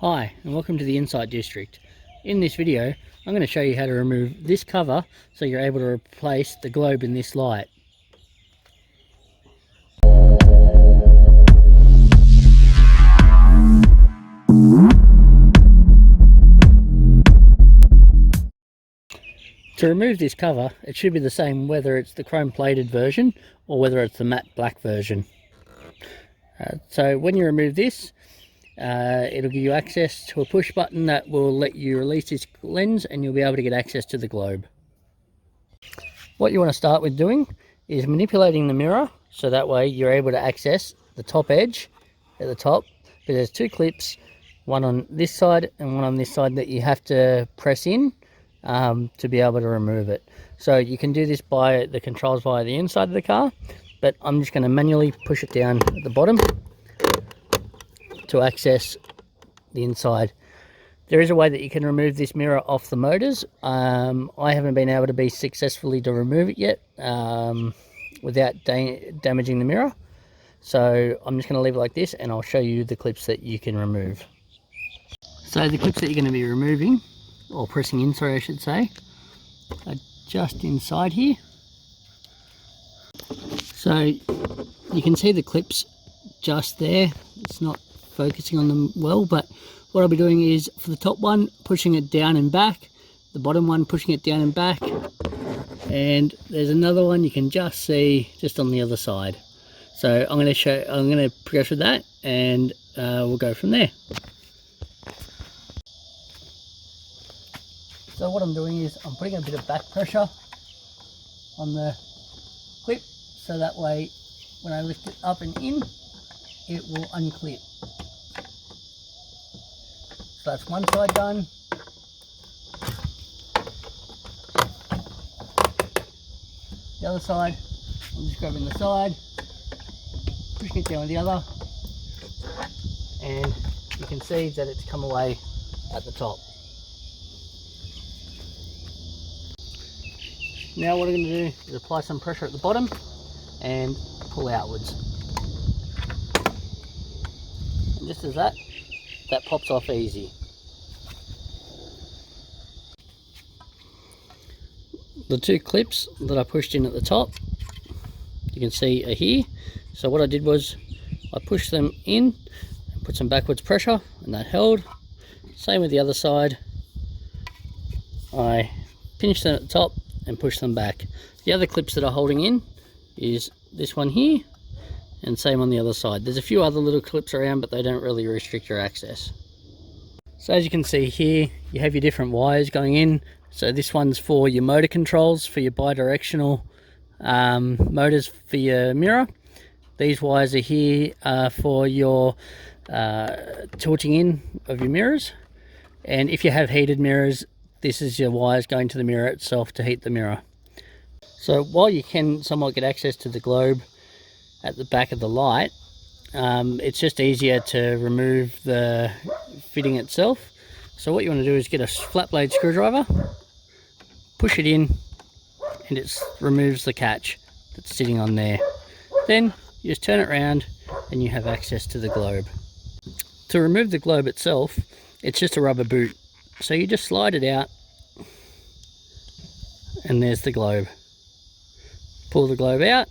Hi and welcome to the Insight District. In this video I'm going to show you how to remove this cover so you're able to replace the globe in this light. To remove this cover, it should be the same whether it's the chrome plated version or whether it's the matte black version. So when you remove this, it'll give you access to a push button that will let you release this lens and you'll be able to get access to the globe. What you want to start with doing is manipulating the mirror so that way you're able to access the top edge at the top. But there's two clips, one on this side and one on this side, that you have to press in to be able to remove it. So you can do this by the controls via the inside of the car, but I'm just going to manually push it down at the bottom to access the inside. There is a way that you can remove this mirror off the motors. I haven't been able to be successfully to remove it yet without damaging the mirror. So I'm just going to leave it like this and I'll show you the clips that you can remove. So the clips that you're going to be removing, or pressing in, sorry I should say, are just inside here. So you can see the clips just there. It's not focusing on them well, but what I'll be doing is, for the top one, pushing it down and back, the bottom one pushing it down and back, and there's another one you can just see just on the other side. So I'm going to progress with that and we'll go from there. So what I'm doing is I'm putting a bit of back pressure on the clip so that way when I lift it up and in, it will unclip. So that's one side done. The other side, I'm just grabbing the side, pushing it down with the other, and you can see that it's come away at the top. Now what I'm going to do is apply some pressure at the bottom and pull outwards. And just as that pops off easy. The two clips that I pushed in at the top, you can see are here. So what I did was I pushed them in and put some backwards pressure and that held. Same with the other side. I pinched them at the top and push them back. The other clips that are holding in is this one here, and same on the other side. There's a few other little clips around, but they don't really restrict your access. So as you can see here, you have your different wires going in. So this one's for your motor controls, for your bi-directional motors for your mirror. These wires are here for your tilting in of your mirrors. And if you have heated mirrors, this is your wires going to the mirror itself to heat the mirror. So while you can somewhat get access to the globe at the back of the light, it's just easier to remove the fitting itself. So what you want to do is get a flat blade screwdriver, push it in, and it removes the catch that's sitting on there. Then you just turn it around and you have access to the globe. To remove the globe itself, it's just a rubber boot. So you just slide it out and there's the globe. Pull the globe out,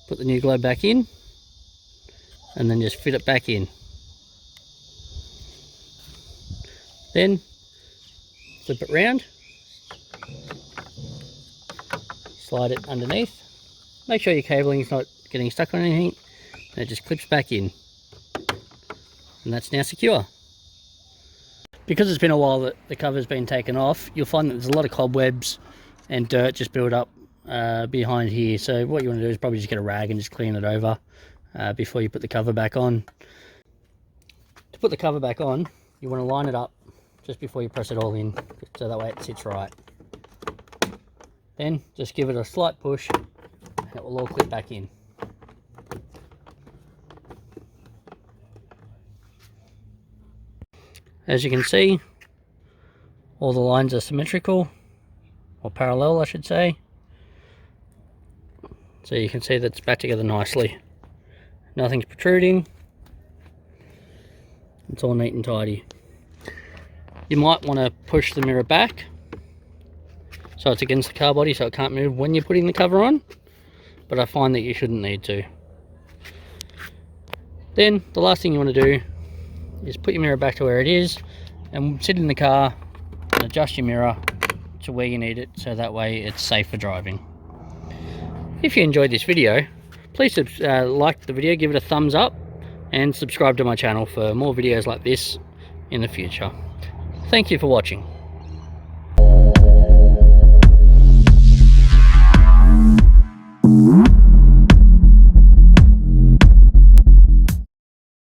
put the new globe back in, and then just fit it back in. Then flip it round, slide it underneath, make sure your cabling is not getting stuck on anything, and it just clips back in, and that's now secure. Because it's been a while that the cover's been taken off, you'll find that there's a lot of cobwebs and dirt just built up behind here. So what you want to do is probably just get a rag and just clean it over before you put the cover back on. To put the cover back on, you want to line it up just before you press it all in, so that way it sits right. Then just give it a slight push and it will all clip back in. As you can see, all the lines are symmetrical, or parallel I should say. So you can see that it's back together nicely. Nothing's protruding. It's all neat and tidy. You might want to push the mirror back so it's against the car body so it can't move when you're putting the cover on, but I find that you shouldn't need to. Then the last thing you want to do is put your mirror back to where it is and sit in the car and adjust your mirror to where you need it, so that way it's safe for driving. If you enjoyed this video, please like the video, give it a thumbs up, and subscribe to my channel for more videos like this in the future. Thank you for watching.